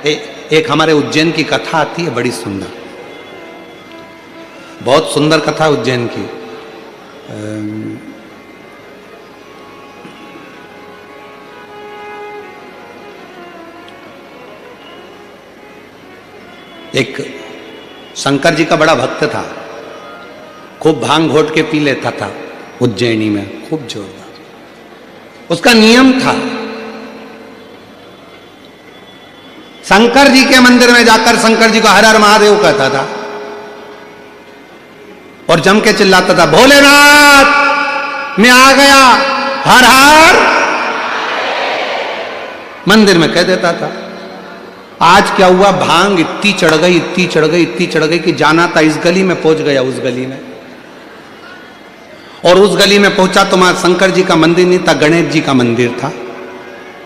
एक हमारे उज्जैन की कथा आती है बड़ी सुंदर, बहुत सुंदर कथा उज्जैन की। एक शंकर जी का बड़ा भक्त था, खूब भांग घोट के पी लेता था उज्जैनी में, खूब जोरदार। उसका नियम था शंकर जी के मंदिर में जाकर शंकर जी को हर हर महादेव कहता था और जम के चिल्लाता था, भोलेनाथ मैं आ गया, हर हर। मंदिर में कह देता था। आज क्या हुआ, भांग इतनी चढ़ गई, इतनी चढ़ गई, इतनी चढ़ गई कि जाना था इस गली में, पहुंच गया उस गली में। और उस गली में पहुंचा तो वहां शंकर जी का मंदिर नहीं था, गणेश जी का मंदिर था।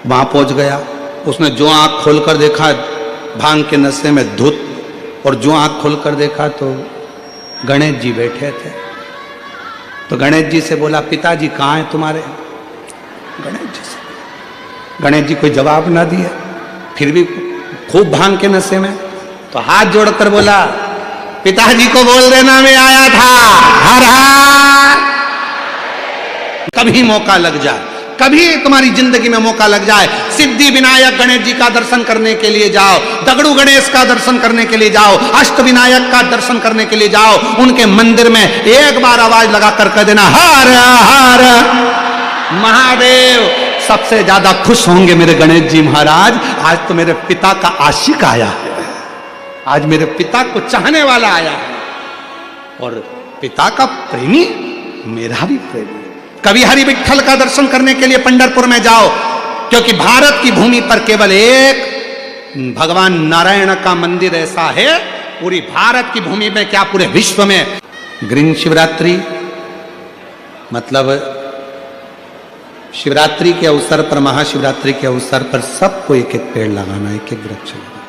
वहां पहुंच गया, उसने जो आंख खोलकर देखा भांग के नशे में धुत, और जो आंख खोलकर देखा तो गणेश जी बैठे थे। तो गणेश जी से बोला, पिताजी कहाँ हैं तुम्हारे? गणेश जी कोई जवाब ना दिए, फिर भी खूब भांग के नशे में। तो हाथ जोड़कर बोला, पिताजी को बोल देना मैं आया था, हर हर। कभी मौका लग जाए, कभी तुम्हारी जिंदगी में मौका लग जाए, सिद्धि विनायक गणेश जी का दर्शन करने के लिए जाओ, दगड़ू गणेश का दर्शन करने के लिए जाओ, अष्ट विनायक का दर्शन करने के लिए जाओ। उनके मंदिर में एक बार आवाज लगा कर कह देना, हर हर महादेव। सबसे ज्यादा खुश होंगे मेरे गणेश जी महाराज, आज तो मेरे पिता का आशिक आया है, आज मेरे पिता को चाहने वाला आया है, और पिता का प्रेमी मेरा भी प्रेमी। कभी हरि विठ्ठल का दर्शन करने के लिए पंढरपुर में जाओ, क्योंकि भारत की भूमि पर केवल एक भगवान नारायण का मंदिर ऐसा है, पूरी भारत की भूमि में क्या पूरे विश्व में। ग्रीन शिवरात्रि मतलब शिवरात्रि के अवसर पर, महाशिवरात्रि के अवसर पर सबको एक एक पेड़ लगाना, एक एक वृक्ष लगाना,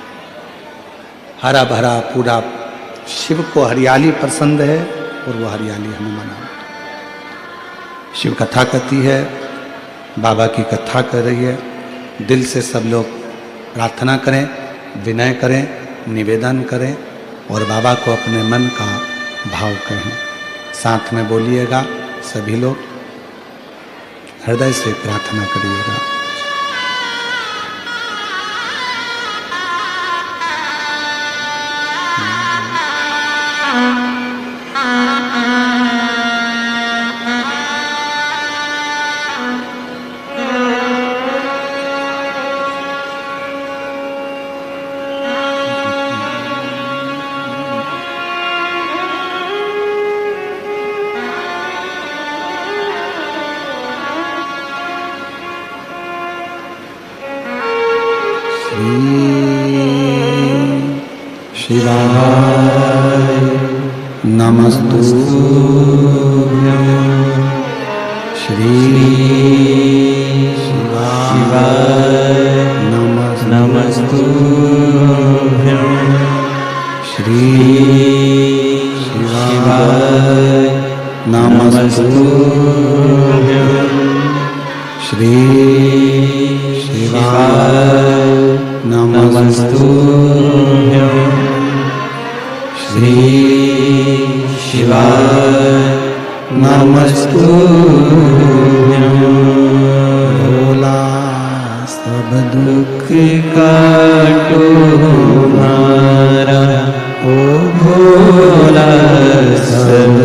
हरा भरा पूरा। शिव को हरियाली पसंद है और वो हरियाली हमें मनाना। शिव कथा कहती है, बाबा की कथा कर रही है, दिल से सब लोग प्रार्थना करें, विनय करें, निवेदन करें और बाबा को अपने मन का भाव कहें। साथ में बोलिएगा, सभी लोग हृदय से प्रार्थना करिएगा। शिवाय नमस्तुभ्यं, श्री शिवाय नमस्तुभ्यं, श्री शिवाय नमस्तुभ्यं, श्री शिवाय नमस्तुभ्यं, श्री शिवाय नमस्तुभ्यं। भोला सब दुख काटो हमारा, ओ भोला सब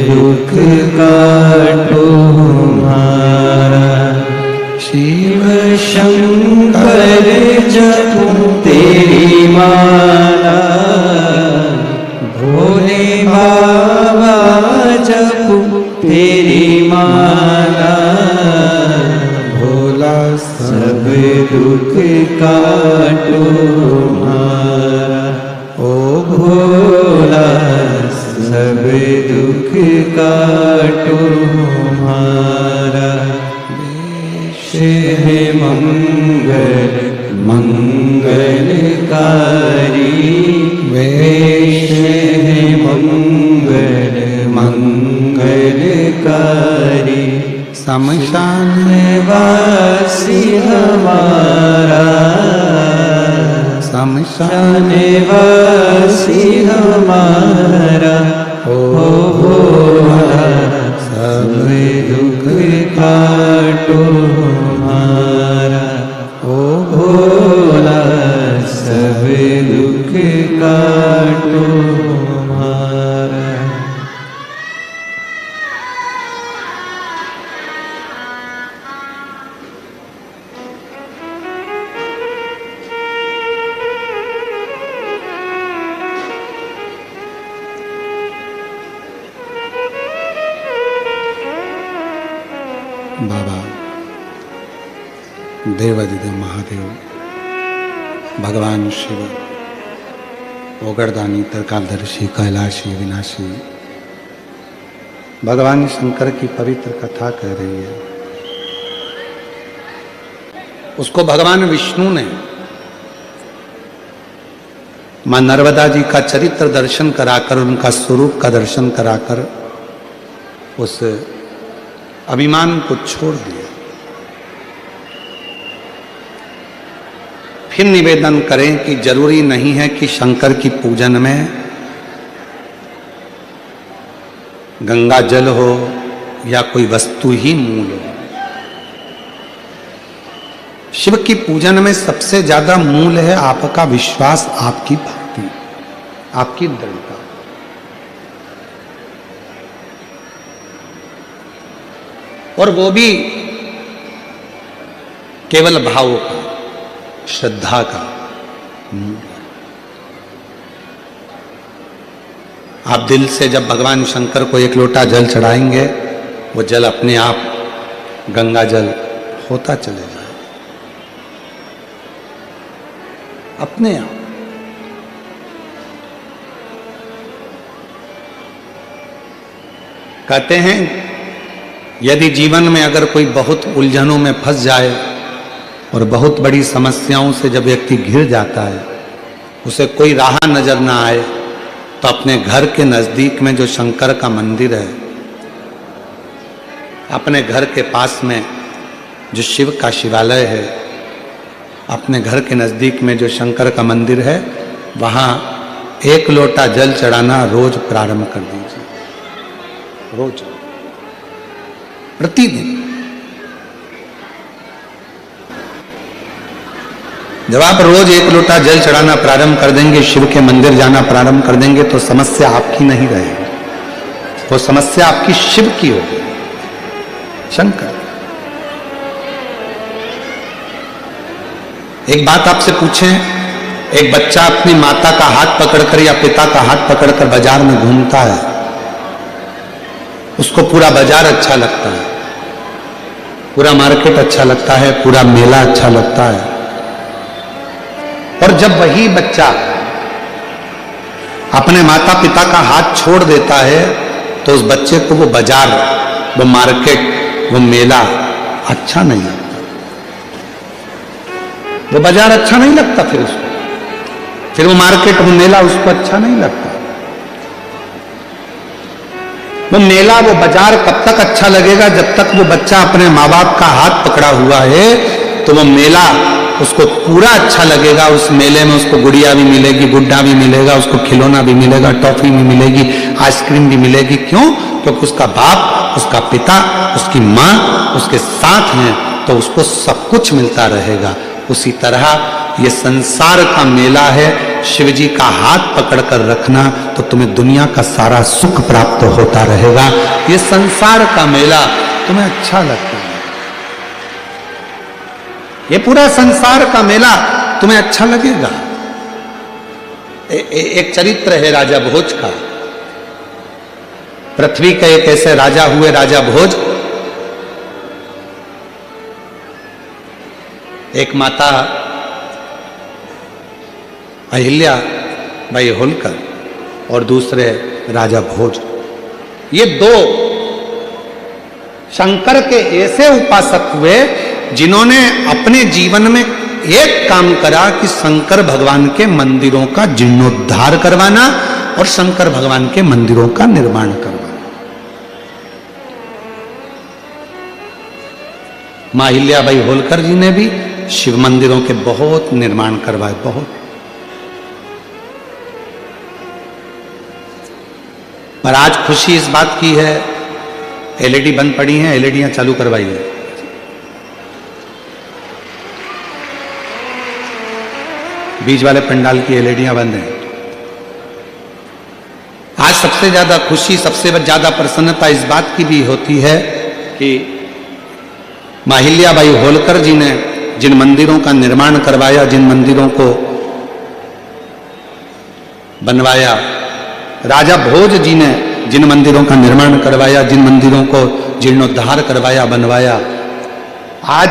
दुख काटो हमारा। शिव शंकर जपो तेरी माला, भोले बाबा जपो तेरी माला। भोला सब दुख काटो हमारा, ओ भोला सब दुख काटो हमारा। है मंगल मंगलकारी, वेश है मंगल मंगलकारी। शमशान वासी हमारा, श्याम श्याम निवासी हमारा हो भोला, सब दुख काटो हमारा हो भोला, सब दुख काटो हमारा। बाबा देवादिदेव महादेव, भगवान शिव, ओगरदानी, त्रिकालदर्शी, कैलाशी, विनाशी, भगवान शंकर की पवित्र कथा कह रही है। उसको भगवान विष्णु ने मां नर्मदा जी का चरित्र दर्शन कराकर, उनका स्वरूप का दर्शन कराकर उस अभिमान को छोड़ दिया। फिर निवेदन करें कि जरूरी नहीं है कि शंकर की पूजन में गंगा जल हो या कोई वस्तु ही मूल हो। शिव की पूजन में सबसे ज्यादा मूल है आपका विश्वास, आपकी भक्ति, आपकी दृढ़ता। और वो भी केवल भाव का, श्रद्धा का। आप दिल से जब भगवान शंकर को एक लोटा जल चढ़ाएंगे, वो जल अपने आप गंगा जल होता चले जाए, अपने आप। कहते हैं यदि जीवन में अगर कोई बहुत उलझनों में फंस जाए और बहुत बड़ी समस्याओं से जब व्यक्ति घिर जाता है, उसे कोई राह नजर ना आए, तो अपने घर के नजदीक में जो शंकर का मंदिर है, अपने घर के पास में जो शिव का शिवालय है, अपने घर के नजदीक में जो शंकर का मंदिर है, वहां एक लोटा जल चढ़ाना रोज प्रारंभ कर दीजिए। रोज, प्रतिदिन। जब आप रोज एक लोटा जल चढ़ाना प्रारंभ कर देंगे, शिव के मंदिर जाना प्रारंभ कर देंगे, तो समस्या आपकी नहीं रहेगी, वो समस्या आपकी शिव की होगी, शंकर। एक बात आपसे पूछें, एक बच्चा अपनी माता का हाथ पकड़कर या पिता का हाथ पकड़कर बाजार में घूमता है, उसको पूरा बाजार अच्छा लगता है, पूरा मार्केट अच्छा लगता है, पूरा मेला अच्छा लगता है। और जब वही बच्चा अपने माता पिता का हाथ छोड़ देता है, तो उस बच्चे को वो बाजार, वो मार्केट, वो मेला अच्छा नहीं लगता, वो बाजार अच्छा नहीं लगता, फिर वो मार्केट, वो मेला उसको अच्छा नहीं लगता। वो मेला, वो बाजार कब तक अच्छा लगेगा? जब तक वो बच्चा अपने माँ बाप का हाथ पकड़ा हुआ है, तो वो मेला उसको पूरा अच्छा लगेगा। उस मेले में उसको गुड़िया भी मिलेगी, गुड्डा भी मिलेगा, उसको खिलौना भी मिलेगा, टॉफी भी मिलेगी, आइसक्रीम भी मिलेगी। क्यों? क्योंकि उसका बाप, उसका पिता, उसकी माँ उसके साथ हैं, तो उसको सब कुछ मिलता रहेगा। उसी तरह ये संसार का मेला है, शिव जी का हाथ पकड़कर रखना तो तुम्हें दुनिया का सारा सुख प्राप्त होता रहेगा। ये संसार का मेला तुम्हें अच्छा लगता है, ये पूरा संसार का मेला तुम्हें अच्छा लगेगा। एक चरित्र है राजा भोज का। पृथ्वी के एक ऐसे राजा हुए, राजा भोज। एक माता अहिल्या बाई होलकर और दूसरे राजा भोज, ये दो शंकर के ऐसे उपासक हुए जिन्होंने अपने जीवन में एक काम करा कि शंकर भगवान के मंदिरों का जीर्णोद्धार करवाना और शंकर भगवान के मंदिरों का निर्माण करवाना। मां अहिल्याबाई होलकर जी ने भी शिव मंदिरों के बहुत निर्माण करवाए, बहुत। पर आज खुशी इस बात की है, एलईडी बंद पड़ी हैं, एलईडियां चालू करवाइए। बीच वाले पंडाल की एलईडियां बंद हैं। आज सबसे ज्यादा खुशी, सबसे ज्यादा प्रसन्नता इस बात की भी होती है कि माहिल्याबाई होलकर जी ने जिन मंदिरों का निर्माण करवाया, जिन मंदिरों को बनवाया, राजा भोज जी ने जिन मंदिरों का निर्माण करवाया, जिन मंदिरों को जीर्णोद्धार करवाया, बनवाया, आज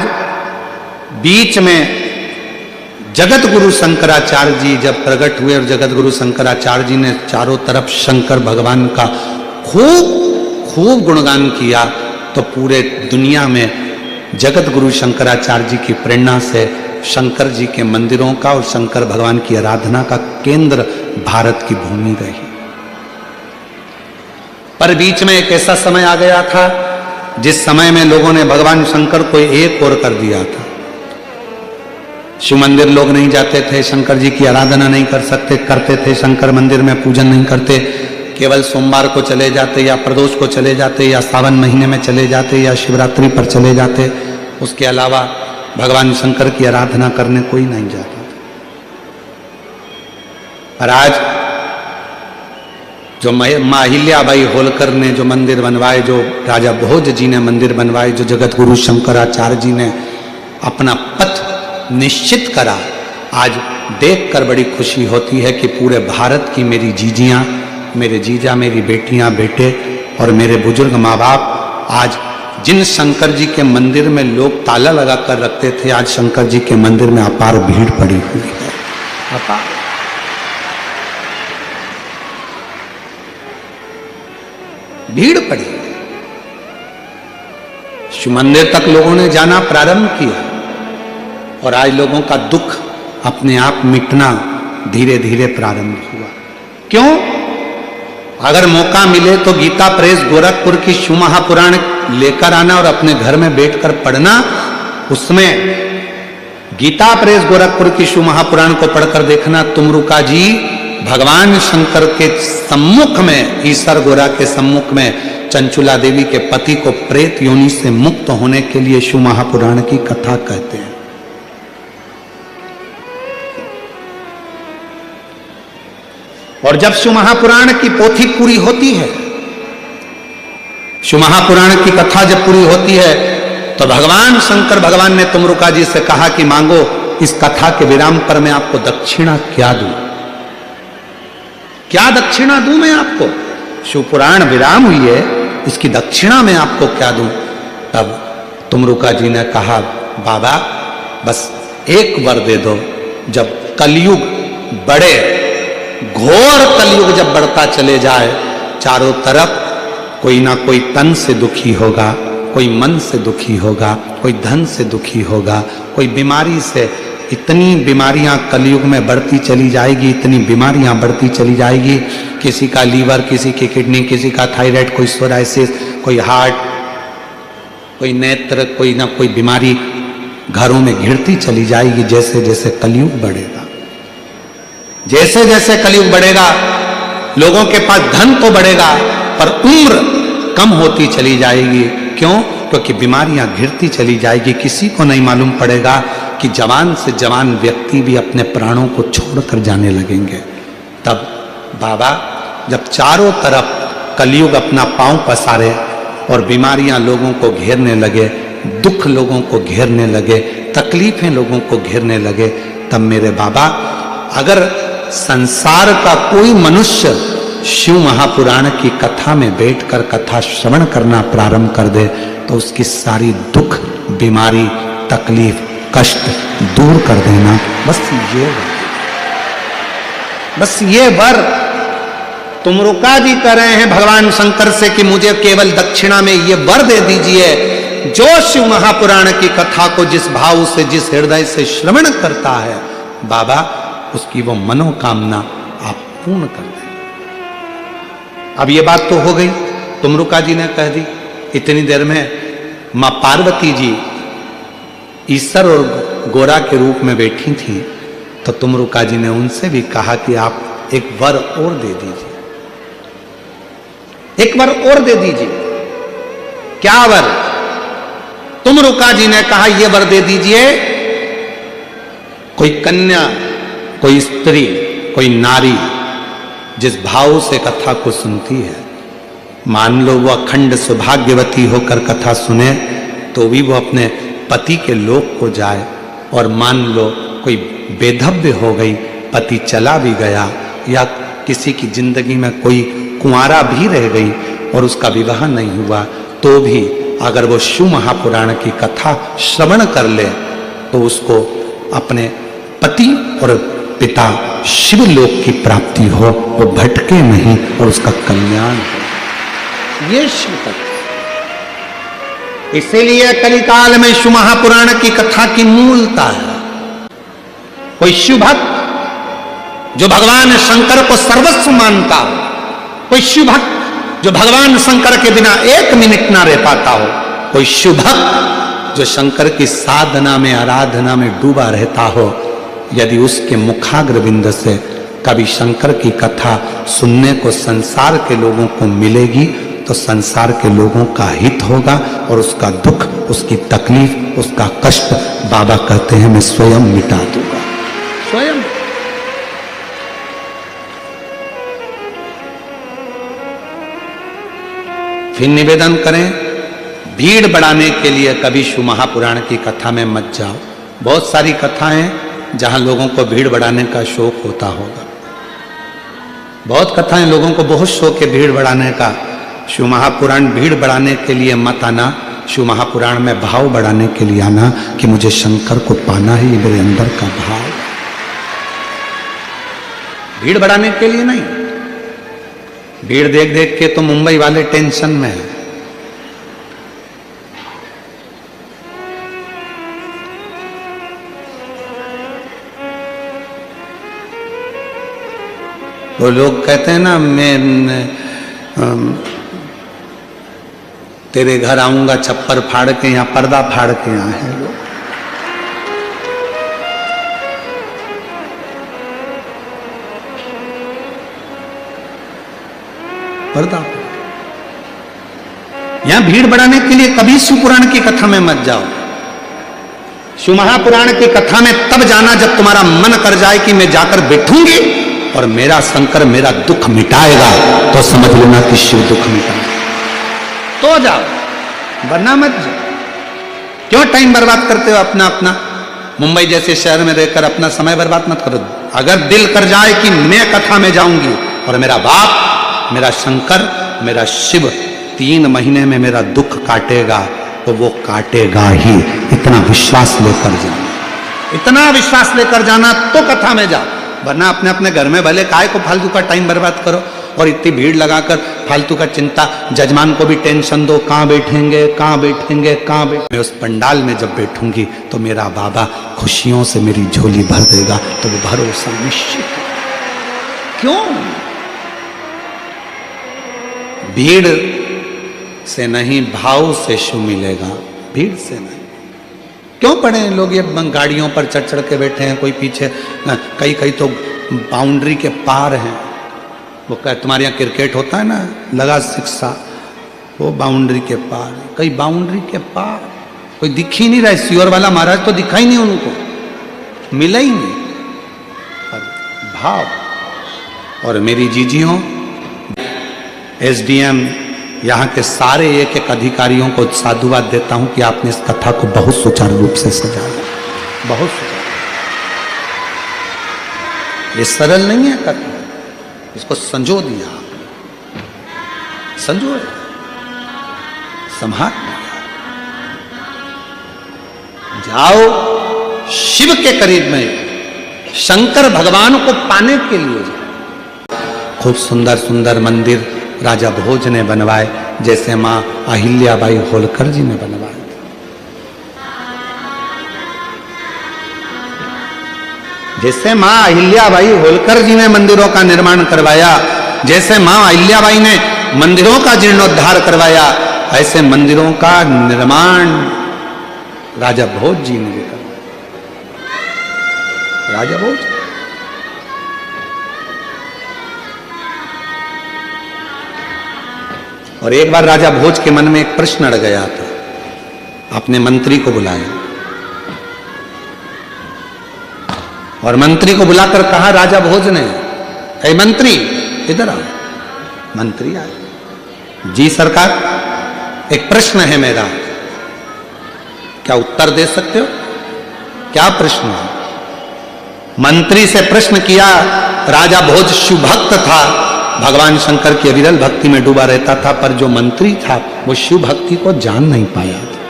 बीच में जगत गुरु शंकराचार्य जी जब प्रकट हुए और जगत गुरु शंकराचार्य जी ने चारों तरफ शंकर भगवान का खूब गुणगान किया, तो पूरे दुनिया में जगत गुरु शंकराचार्य जी की प्रेरणा से शंकर जी के मंदिरों का और शंकर भगवान की आराधना का केंद्र भारत की भूमि रही। पर बीच में एक ऐसा समय आ गया था जिस समय में लोगों ने भगवान शंकर को एक और कर दिया था। शिव मंदिर लोग नहीं जाते थे, शंकर जी की आराधना नहीं करते थे, शंकर मंदिर में पूजन नहीं करते, केवल सोमवार को चले जाते या प्रदोष को चले जाते या सावन महीने में चले जाते या शिवरात्रि पर चले जाते, उसके अलावा भगवान शंकर की आराधना करने कोई नहीं जाता। और आज जो माहिल्याबाई होलकर ने जो मंदिर बनवाए, जो राजा भोज जी ने मंदिर बनवाए, जो जगत गुरु शंकराचार्य जी ने अपना पथ निश्चित करा, आज देखकर बड़ी खुशी होती है कि पूरे भारत की मेरी जीजियां, मेरे जीजा, मेरी बेटियां, बेटे और मेरे बुजुर्ग माँ बाप, आज जिन शंकर जी के मंदिर में लोग ताला लगा कर रखते थे, आज शंकर जी के मंदिर में अपार भीड़ पड़ी हुई है। अपार भीड़ पड़ी। शिव मंदिर तक लोगों ने जाना प्रारंभ किया और आज लोगों का दुख अपने आप मिटना धीरे धीरे प्रारंभ हुआ। क्यों? अगर मौका मिले तो गीता प्रेस गोरखपुर की शिव महापुराण लेकर आना और अपने घर में बैठकर पढ़ना। उसमें गीता प्रेस गोरखपुर की शिव महापुराण को पढ़कर देखना, तुमरुका जी भगवान शंकर के सम्मुख में, ईश्वर गोरा के सम्मुख में चंचुला देवी के पति को प्रेत योनि से मुक्त होने के लिए शिव महापुराण की कथा कहते हैं। और जब शिव महापुराण की पोथी पूरी होती है, शिव महापुराण की कथा जब पूरी होती है, तो भगवान शंकर भगवान ने तुमरुका जी से कहा कि मांगो, इस कथा के विराम पर मैं आपको दक्षिणा क्या दूं? क्या दक्षिणा दूं मैं आपको? शिव पुराण विराम हुई है, इसकी दक्षिणा मैं आपको क्या दूं? तब तुमरुका जी ने कहा, बाबा बस एक वर दे दो। जब कलयुग बढ़े, घोर कलयुग जब बढ़ता चले जाए, चारों तरफ कोई ना कोई तन से दुखी होगा, कोई मन से दुखी होगा, कोई धन से दुखी होगा, कोई बीमारी से, इतनी बीमारियां कलयुग में बढ़ती चली जाएगी, इतनी बीमारियां बढ़ती चली जाएगी। किसी का लीवर, किसी की किडनी, किसी का थायराइड, कोई सोराइसिस, कोई हार्ट, कोई नेत्र, कोई ना कोई बीमारी घरों में घिरती चली जाएगी जैसे जैसे कलयुग बढ़ेगा। जैसे जैसे कलयुग बढ़ेगा, लोगों के पास धन तो बढ़ेगा पर उम्र कम होती चली जाएगी। क्यों? क्योंकि बीमारियां घिरती चली जाएगी। किसी को नहीं मालूम पड़ेगा कि जवान से जवान व्यक्ति भी अपने प्राणों को छोड़कर जाने लगेंगे। तब बाबा जब चारों तरफ कलयुग अपना पांव पसारे और बीमारियां लोगों को घेरने लगे, दुख लोगों को घेरने लगे, तकलीफें लोगों को घेरने लगे, तब मेरे बाबा, अगर संसार का कोई मनुष्य शिव महापुराण की कथा में बैठकर कथा श्रवण करना प्रारंभ कर दे, तो उसकी सारी दुख, बीमारी, तकलीफ, कष्ट दूर कर देना। बस ये वर तुमरुका जी कह रहे हैं भगवान शंकर से कि मुझे केवल दक्षिणा में ये वर दे दीजिए, जो शिव महापुराण की कथा को जिस भाव से, जिस हृदय से श्रवण करता है, बाबा उसकी वो मनोकामना आप पूर्ण कर दें। अब ये बात तो हो गई, तुमरुका जी ने कह दी। इतनी देर में मां पार्वती जी ईश्वर और गोरा के रूप में बैठी थी, तो तुमरुका जी ने उनसे भी कहा कि आप एक वर और दे दीजिए। एक वर और दे दीजिए। क्या वर? तुमरुका जी ने कहा यह वर दे दीजिए, कोई कन्या, कोई स्त्री, कोई नारी जिस भाव से कथा को सुनती है, मान लो वो अखंड सौभाग्यवती होकर कथा सुने तो भी वो अपने पति के लोक को जाए, और मान लो कोई बेधव्य हो गई, पति चला भी गया, या किसी की जिंदगी में कोई कुंवारा भी रह गई और उसका विवाह नहीं हुआ, तो भी अगर वो शिव महापुराण की कथा श्रवण कर ले तो उसको अपने पति और पिता शिवलोक की प्राप्ति हो, वो भटके नहीं और उसका कल्याण हो। ये शिव तत्व। इसीलिए कलिकाल में शिव महापुराण की कथा की मूलता है। कोई शिव भक्त जो भगवान शंकर को सर्वस्व मानता हो, कोई शिव भक्त जो भगवान शंकर के बिना एक मिनट ना रह पाता हो, कोई शिव भक्त जो शंकर की साधना में आराधना में डूबा रहता हो, यदि उसके मुखाग्रविंद से कभी शंकर की कथा सुनने को संसार के लोगों को मिलेगी तो संसार के लोगों का हित होगा, और उसका दुख, उसकी तकलीफ, उसका कष्ट बाबा कहते हैं मैं स्वयं मिटा दूंगा, स्वयं। फिर निवेदन करें, भीड़ बढ़ाने के लिए कभी शिव महापुराण की कथा में मत जाओ। बहुत सारी कथाएं जहां लोगों को भीड़ बढ़ाने का शौक होता होगा, बहुत कथाएं लोगों को बहुत शौक है भीड़ बढ़ाने का। शिव महापुराण भीड़ बढ़ाने के लिए मत आना, शिव महापुराण में भाव बढ़ाने के लिए आना कि मुझे शंकर को पाना ही, मेरे अंदर का भाव। भीड़ बढ़ाने के लिए नहीं। भीड़ देख देख के तो मुंबई वाले टेंशन में है। वो लोग कहते हैं ना, मैं तेरे घर आऊंगा छप्पर फाड़ के, यहाँ पर्दा फाड़ के आए हैं लोग। पर्दा यहां भीड़ बढ़ाने के लिए कभी शिव पुराण की कथा में मत जाओ। शिव महापुराण की कथा में तब जाना जब तुम्हारा मन कर जाए कि मैं जाकर बैठूंगी और मेरा शंकर मेरा दुख मिटाएगा, तो समझ लेना कि शिव दुख मिटाएगा, तो जाओ, वरना मत जाओ। क्यों टाइम बर्बाद करते हो अपना अपना? मुंबई जैसे शहर में रहकर अपना समय बर्बाद मत करो। अगर दिल कर जाए कि मैं कथा में जाऊंगी और मेरा बाप, मेरा शंकर, मेरा शिव 3 महीने में मेरा दुख काटेगा, तो वो काटेगा ही। इतना विश्वास लेकर जाना, इतना विश्वास लेकर जाना तो कथा में जाओ, वरना अपने अपने घर में भले काय को फालतू का टाइम बर्बाद करो और इतनी भीड़ लगाकर फालतू का चिंता, जजमान को भी टेंशन दो, कहाँ बैठेंगे कहाँ बैठेंगे कहाँ बैठेंगे। मैं उस पंडाल में जब बैठूंगी तो मेरा बाबा खुशियों से मेरी झोली भर देगा, तो वो भरोसा निश्चित है। क्यों? भीड़ से नहीं, भाव से शिव मिलेगा, भीड़ से नहीं। क्यों पड़े लोग ये गाड़ियों पर चढ़ चढ़ के बैठे हैं, कोई पीछे, कई कई तो बाउंड्री के पार हैं। वो क्या तुम्हारे यहाँ क्रिकेट होता है ना, लगा शिक्षा, वो बाउंड्री के पार, कई बाउंड्री के पार, कोई दिख ही नहीं रहा। सियोर वाला महाराज तो दिखा ही नहीं, उनको मिला ही नहीं। पर भाव। और मेरी जीजियों, एसडीएम, यहाँ के सारे एक एक अधिकारियों को साधुवाद देता हूं कि आपने इस कथा को बहुत सुचारू रूप से सजाया, बहुत सुचारू। ये सरल नहीं है कथा, इसको संजो दिया, संजो संभाल जाओ शिव के करीब में, शंकर भगवान को पाने के लिए जाओ। खूब सुंदर सुंदर मंदिर राजा भोज ने बनवाए, जैसे मां अहिल्याबाई होलकर जी ने बनवाए। जैसे मां अहिल्याबाई होलकर जी ने मंदिरों का निर्माण करवाया, जैसे मां अहिल्याबाई ने मंदिरों का जीर्णोद्धार करवाया, ऐसे मंदिरों का निर्माण राजा भोज जी ने भी करवाया। राजा भोज और एक बार राजा भोज के मन में एक प्रश्न अड़ गया था, अपने मंत्री को बुलाया और मंत्री को बुलाकर कहा राजा भोज ने, ऐ मंत्री इधर आओ। मंत्री आए, जी सरकार, एक प्रश्न है मेरा, क्या उत्तर दे सकते हो? क्या प्रश्न है? मंत्री से प्रश्न किया। राजा भोज शिव भक्त था, भगवान शंकर की अविरल भक्ति में डूबा रहता था, पर जो मंत्री था वो शिव भक्ति को जान नहीं पाया था।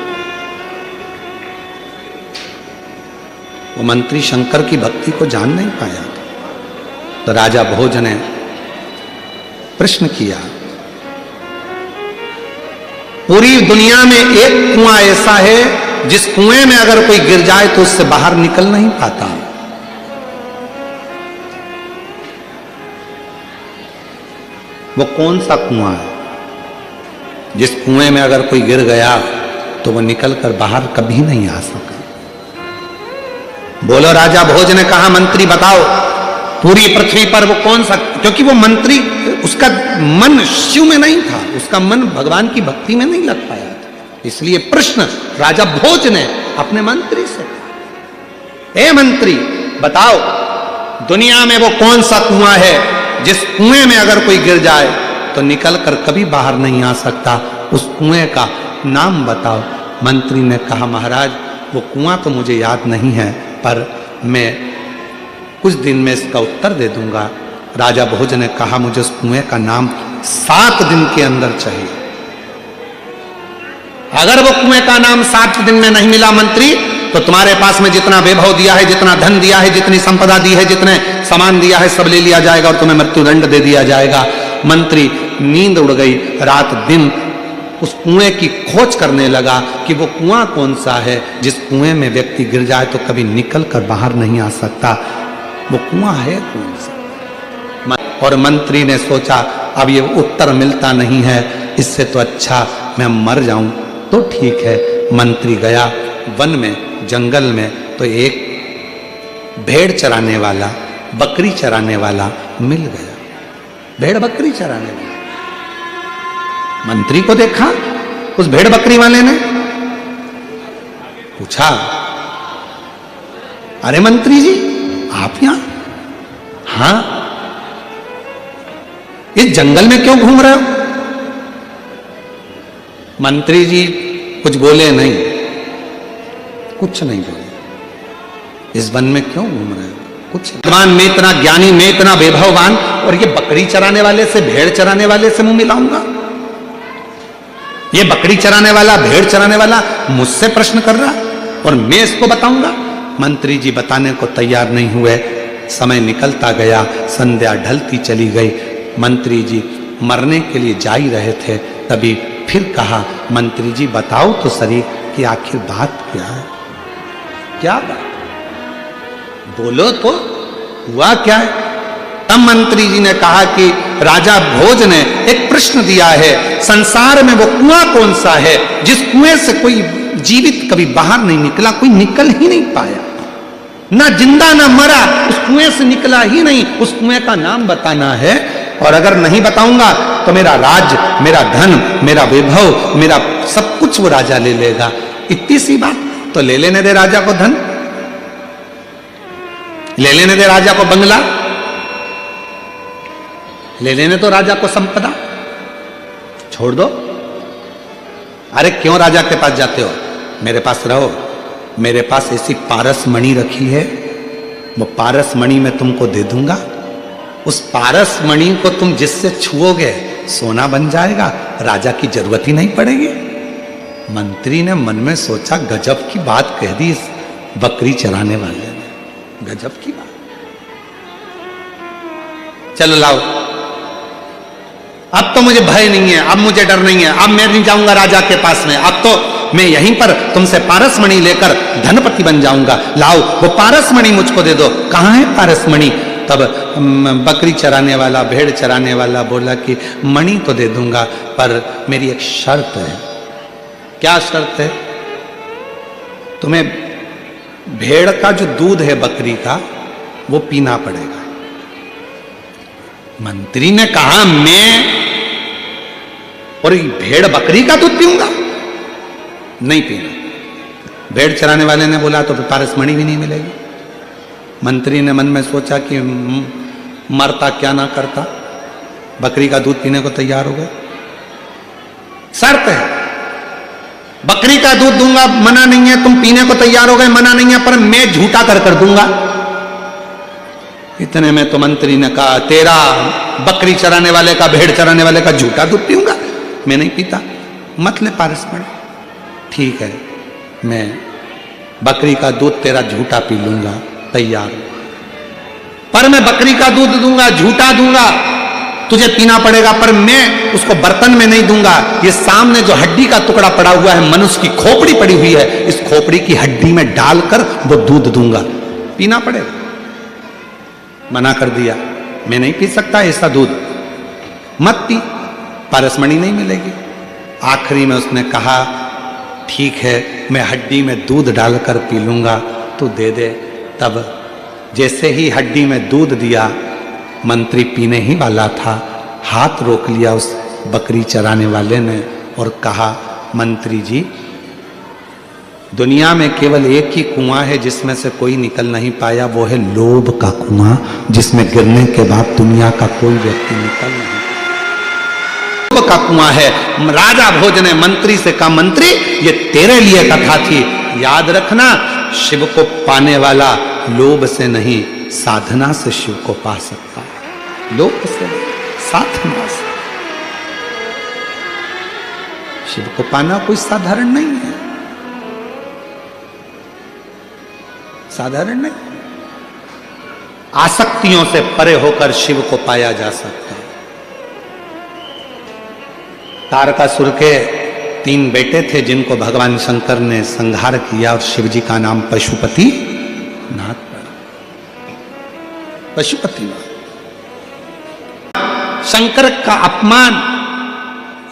वो मंत्री शंकर की भक्ति को जान नहीं पाया था। तो राजा भोज ने प्रश्न किया, पूरी दुनिया में एक कुआं ऐसा है जिस कुएं में अगर कोई गिर जाए तो उससे बाहर निकल नहीं पाता। वो कौन सा कुआं है जिस कुएं में अगर कोई गिर गया तो वो निकलकर बाहर कभी नहीं आ सका? बोलो। राजा भोज ने कहा, मंत्री बताओ, पूरी पृथ्वी पर वो कौन सा, क्योंकि वो मंत्री, उसका मन शिव में नहीं था, उसका मन भगवान की भक्ति में नहीं लग पाया था, इसलिए प्रश्न राजा भोज ने अपने मंत्री से कहा, ए मंत्री बताओ, दुनिया में वो कौन सा कुआं है जिस कुएं में अगर कोई गिर जाए तो निकलकर कभी बाहर नहीं आ सकता? उस कुएं का नाम बताओ। मंत्री ने कहा, महाराज वो कुआं तो मुझे याद नहीं है, पर मैं कुछ दिन में इसका उत्तर दे दूंगा। राजा भोज ने कहा, मुझे उस कुएं का नाम 7 दिन के अंदर चाहिए। अगर वो कुएं का नाम 7 दिन में नहीं मिला मंत्री, तो तुम्हारे पास में जितना वैभव दिया है, जितना धन दिया है, जितनी संपदा दी है, जितने सामान दिया है, सब ले लिया जाएगा और तुम्हें मृत्युदंड दे दिया जाएगा। मंत्री नींद उड़ गई, रात दिन उस कुएं की खोज करने लगा कि वो कुआं कौन सा है जिस कुएं में व्यक्ति गिर जाए तो कभी निकल कर बाहर नहीं आ सकता। वो कुआं है कौन सा? और मंत्री ने सोचा, अब ये उत्तर मिलता नहीं है, इससे तो अच्छा मैं मर जाऊं तो ठीक है। मंत्री गया वन में, जंगल में, तो एक भेड़ चराने वाला, बकरी चराने वाला मिल गया। भेड़ बकरी चराने वाला मंत्री को देखा, उस भेड़ बकरी वाले ने पूछा, अरे मंत्री जी आप यहां? हां। इस जंगल में क्यों घूम रहे हो? मंत्री जी कुछ बोले नहीं, कुछ नहीं बोले। इस वन में क्यों घूम रहे हो? कुछ। भगवान में इतना ज्ञानी, में इतना वैभववान, और ये बकरी चराने वाले से, भेड़ चराने वाले से मुंह मिलाऊंगा? ये बकरी चराने वाला, भेड़ चराने वाला मुझसे प्रश्न कर रहा और मैं इसको बताऊंगा? मंत्री जी बताने को तैयार नहीं हुए। समय निकलता गया, संध्या ढलती चली गई। मंत्री जी मरने के लिए जा ही रहे थे, तभी फिर कहा, मंत्री जी बताओ तो सही कि आखिर बात क्या है? क्या बात? बोलो तो, हुआ क्या है? तब मंत्री जी ने कहा कि राजा भोज ने एक प्रश्न दिया है, संसार में वो कुआं कौन सा है जिस कुएं से कोई जीवित कभी बाहर नहीं निकला, कोई निकल ही नहीं पाया, ना जिंदा ना मरा, उस कुएं से निकला ही नहीं। उस कुएं का नाम बताना है, और अगर नहीं बताऊंगा तो मेरा राज, मेरा धन, मेरा वैभव, मेरा सब कुछ वो राजा ले लेगा। इतनी सी बात, तो ले लेने दे राजा को धन, ले लेने दे राजा को बंगला, ले लेने तो राजा को संपदा, छोड़ दो। अरे क्यों राजा के पास जाते हो? मेरे पास रहो, मेरे पास ऐसी पारस मणि रखी है, वो पारस मणि मैं तुमको दे दूंगा। उस पारस मणि को तुम जिससे छुओगे सोना बन जाएगा, राजा की जरूरत ही नहीं पड़ेगी। मंत्री ने मन में सोचा, गजब की बात कह दी इस बकरी चराने वाले ने, गजब की बात। चलो लाओ, अब तो मुझे भय नहीं है, अब मुझे डर नहीं है, अब मैं नहीं जाऊंगा राजा के पास में, अब तो मैं यहीं पर तुमसे पारसमणि लेकर धनपति बन जाऊंगा। लाओ वो पारसमणि मुझको दे दो। कहाँ है पारसमणि? तब बकरी चराने वाला, भेड़ चराने वाला बोला कि मणि तो दे दूंगा, पर मेरी एक शर्त है। क्या शर्त है? तुम्हें भेड़ का जो दूध है बकरी का, वो पीना पड़ेगा। मंत्री ने कहा, मैं और ये भेड़ बकरी का दूध पीऊंगा? नहीं पीना। भेड़ चराने वाले ने बोला तो फिर पारसमणि भी नहीं मिलेगी। मंत्री ने मन में सोचा कि मरता क्या ना करता, बकरी का दूध पीने को तैयार हो गए। शर्त है, बकरी का दूध दूंगा, मना नहीं है, तुम पीने को तैयार हो गए, मना नहीं है, पर मैं झूठा कर दूंगा। इतने में तो मंत्री ने कहा, तेरा बकरी चराने वाले का, भेड़ चराने वाले का झूठा दूध पीऊंगा? मैं नहीं पीता, मत ले पारसमणि। ठीक है, मैं बकरी का दूध तेरा झूठा पी लूंगा, तैयार। पर मैं बकरी का दूध दूंगा, झूठा दूंगा, तुझे पीना पड़ेगा, पर मैं उसको बर्तन में नहीं दूंगा। ये सामने जो हड्डी का टुकड़ा पड़ा हुआ है, मनुष्य की खोपड़ी पड़ी हुई है, इस खोपड़ी की हड्डी में डालकर वो दूध दूंगा, पीना पड़ेगा। मना कर दिया, मैं नहीं पी सकता ऐसा दूध, मत पी, पारसमणि नहीं मिलेगी। आखिरी में उसने कहा, ठीक है, मैं हड्डी में दूध डालकर पी लूंगा, तू दे दे। तब जैसे ही हड्डी में दूध दिया, मंत्री पीने ही वाला था, हाथ रोक लिया उस बकरी चराने वाले ने और कहा, मंत्री जी, दुनिया में केवल एक ही कुआं है जिसमें से कोई निकल नहीं पाया, वो है लोभ का कुआं, जिसमें गिरने के बाद दुनिया का कोई व्यक्ति निकल नहीं। लोभ का कुआं है। राजा भोज ने मंत्री से कहा, मंत्री, ये तेरे लिए कथा थी, याद रखना, शिव को पाने वाला लोभ से नहीं, साधना से शिव को पा सकता है। लोभ से, साधना से। शिव को पाना कोई साधारण नहीं है, साधारण नहीं। आसक्तियों से परे होकर शिव को पाया जा सकता है। तारकासुर के 3 बेटे थे जिनको भगवान शंकर ने संहार किया, और शिव जी का नाम पशुपति नाथ पड़ा। पशुपति नाथ। शंकर का अपमान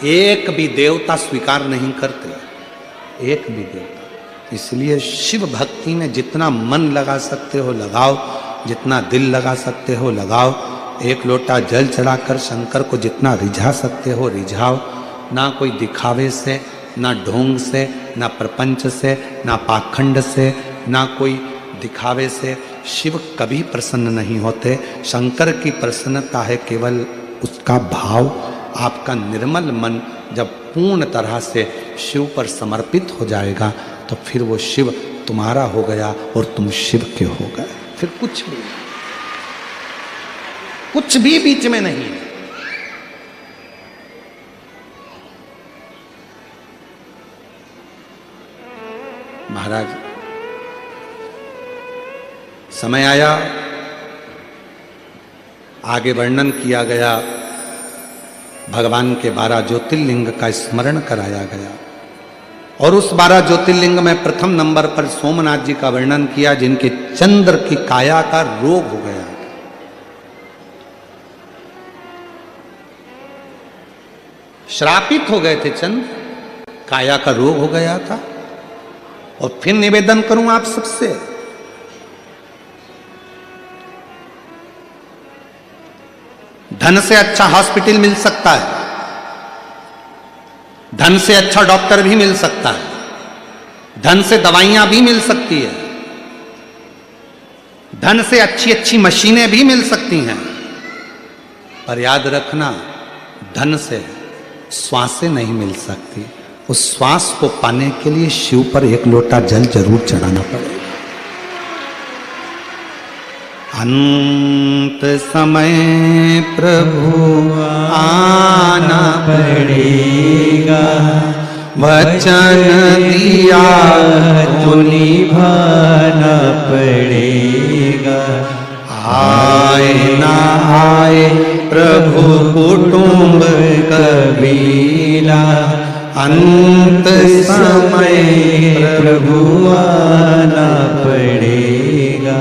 एक भी देवता स्वीकार नहीं करते, एक भी देवता। इसलिए शिव भक्ति में जितना मन लगा सकते हो लगाओ, जितना दिल लगा सकते हो लगाओ। एक लोटा जल चढ़ाकर शंकर को जितना रिझा सकते हो रिझाओ। ना कोई दिखावे से, ना ढोंग से, ना प्रपंच से, ना पाखंड से, ना कोई दिखावे से शिव कभी प्रसन्न नहीं होते। शंकर की प्रसन्नता है केवल उसका भाव। आपका निर्मल मन जब पूर्ण तरह से शिव पर समर्पित हो जाएगा तो फिर वो शिव तुम्हारा हो गया और तुम शिव के हो गए। फिर कुछ भी बीच में नहीं है। महाराज, समय आया, आगे वर्णन किया गया, भगवान के 12 ज्योतिर्लिंग का स्मरण कराया गया। और उस 12 ज्योतिर्लिंग में प्रथम नंबर पर सोमनाथ जी का वर्णन किया, जिनके चंद्र की काया का रोग हो गया। श्रापित हो गए थे चंद्र, काया का रोग हो गया था। और फिर निवेदन करूं आप सबसे, धन से अच्छा हॉस्पिटल मिल सकता है, धन से अच्छा डॉक्टर भी मिल सकता है, धन से दवाइयां भी मिल सकती है, धन से अच्छी अच्छी मशीनें भी मिल सकती हैं, पर याद रखना, धन से श्वासें नहीं मिल सकती। उस श्वास को पाने के लिए शिव पर एक लोटा जल जरूर चढ़ाना पड़ेगा। अंत समय प्रभु आना पड़ेगा, वचन दिया तो निभाना पड़ेगा। आए ना आए प्रभु कुटुंब कबीला, अंत समय प्रभु आना पड़ेगा।